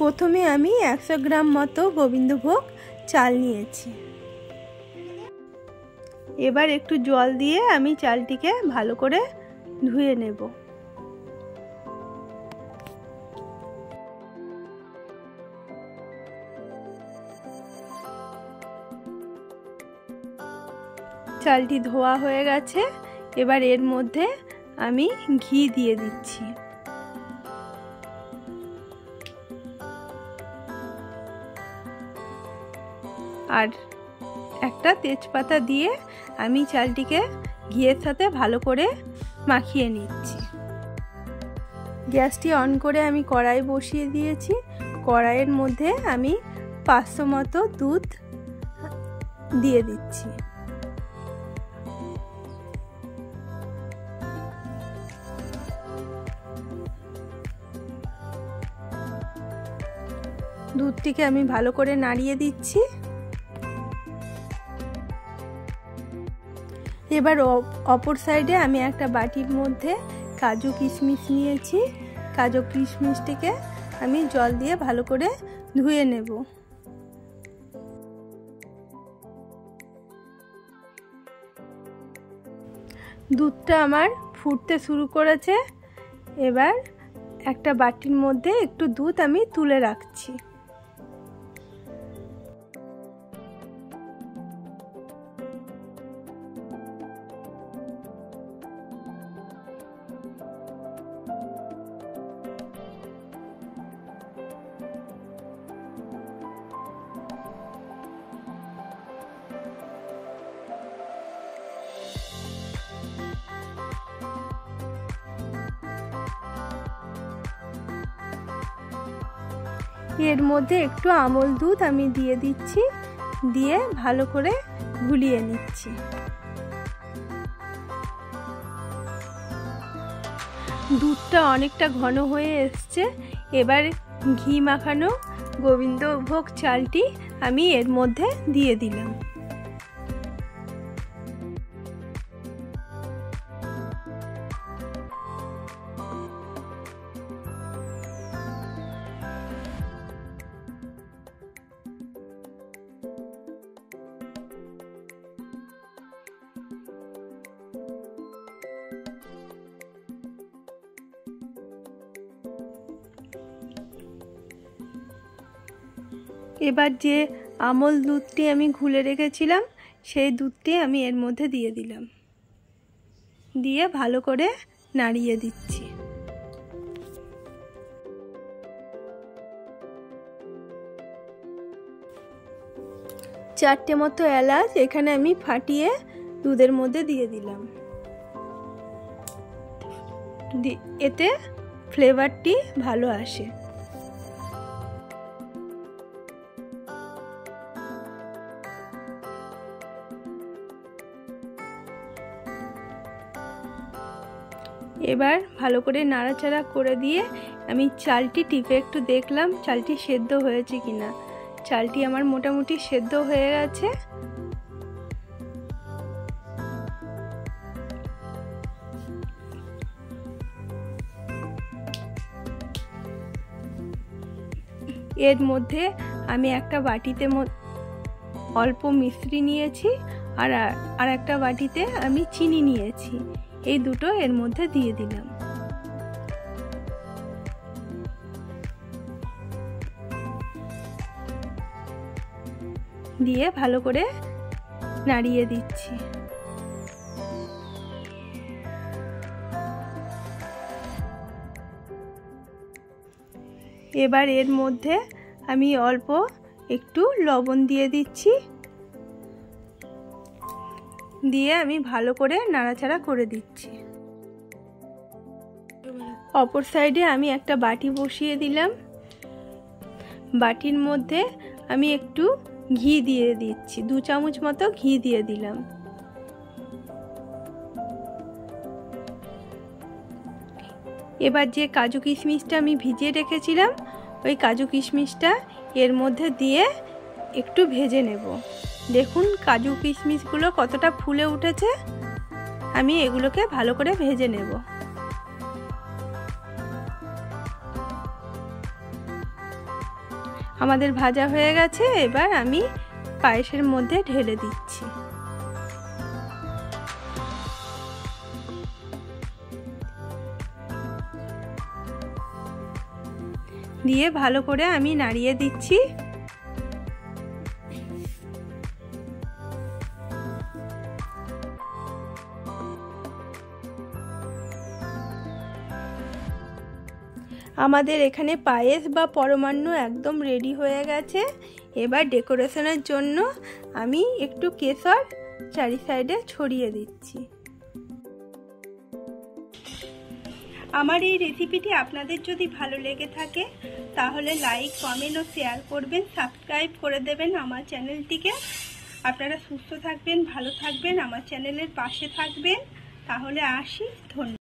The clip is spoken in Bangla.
প্রথমে আমি 100 গ্রাম মতো গোবিন্দভোগ চাল নিয়েছি। এবার একটু জল দিয়ে আমি চালটিকে ভালো করে ধুয়ে নেব। চালটি ধোয়া হয়ে গেছে। এবার এর মধ্যে আমি ঘি দিয়ে দিচ্ছি। আর একটা তেজপাতা দিয়ে আমি চালটিকে ঘিয়ের সাথে ভালো করে মাখিয়ে নিচ্ছি। গ্যাসটি অন করে আমি কড়াই বসিয়ে দিয়েছি। কড়াইয়ের মধ্যে আমি 500 মতো দুধ দিয়ে দিচ্ছি। দুধটিকে আমি ভালো করে নাড়িয়ে দিচ্ছি। এবার অপর সাইডে আমি একটা বাটির মধ্যে কাজু কিশমিশ নিয়েছি। কাজু কিশমিশটিকে আমি জল দিয়ে ভালো করে ধুয়ে নেব। দুধটা আমার ফুটতে শুরু করেছে। এবার একটা বাটির মধ্যে একটু দুধ আমি তুলে রাখছি। এর মধ্যে একটু আমল দুধ আমি দিয়ে দিচ্ছি, দিয়ে ভালো করে গুলিয়ে নিচ্ছি। দুধটা অনেকটা ঘন হয়ে এসছে। এবার ঘি মাখানো গোবিন্দভোগ চালটি আমি এর মধ্যে দিয়ে দিলাম। এবার যে আমল দুধটি আমি ঘুলে রেখেছিলাম সেই দুধটি আমি এর মধ্যে দিয়ে দিলাম, দিয়ে ভালো করে নাড়িয়ে দিচ্ছি। চারটে মতো এলাচ এখানে আমি ফাটিয়ে দুধের মধ্যে দিয়ে দিলাম। এতে ফ্লেভারটি ভালো আসে। এবার ভালো করে নাড়াচাড়া করে দিয়ে আমি চালটি টিপে একটু দেখলাম চালটি সেদ্ধ হয়েছে কিনা। চালটি আমার মোটামুটি সেদ্ধ হয়ে গেছে। এর মধ্যে আমি একটা বাটিতে অল্প মিশ্রি নিয়েছি আর একটা বাটিতে আমি চিনি নিয়েছি। এই দুটো এর মধ্যে দিয়ে দিলাম। দিয়ে ভালো করে নাড়িয়ে দিচ্ছি। এবার এর মধ্যে আমি অল্প একটু লবণ দিয়ে দিচ্ছি, দিয়ে আমি ভালো করে নাড়াচাড়া করে দিচ্ছি। অপর সাইডে আমি একটা বাটি বসিয়ে দিলাম। বাটির মধ্যে আমি একটু ঘি দিয়ে দিচ্ছি, 2 চামচ মতো ঘি দিয়ে দিলাম। এবার যে কাজু কিশমিশটা আমি ভিজিয়ে রেখেছিলাম ওই কাজু কিশমিশটা এর মধ্যে দিয়ে একটু ভেজে নেব। দেখুন কাজু কিশমিশগুলো কতটা ফুলে উঠেছে। আমি এগুলোকে ভালো করে ভেজে নেব। আমাদের ভাজা হয়ে গেছে, এবার আমি পায়েসের মধ্যে ঢেলে দিচ্ছি। দিয়ে ভালো করে আমি নাড়িয়ে দিচ্ছি। আমাদের এখানে পায়েস বা পরমান্ন একদম রেডি হয়ে গেছে। এবার ডেকোরেশনের জন্য আমি একটু কেশর চারি সাইডে ছড়িয়ে দিচ্ছি। আমার এই রেসিপিটি আপনাদের যদি ভালো লেগে থাকে তাহলে লাইক, কমেন্ট ও শেয়ার করবেন, সাবস্ক্রাইব করে দেবেন আমার চ্যানেলটিকে। আপনারা সুস্থ থাকবেন, ভালো থাকবেন, আমার চ্যানেলের পাশে থাকবেন। তাহলে আসি, ধন্যবাদ।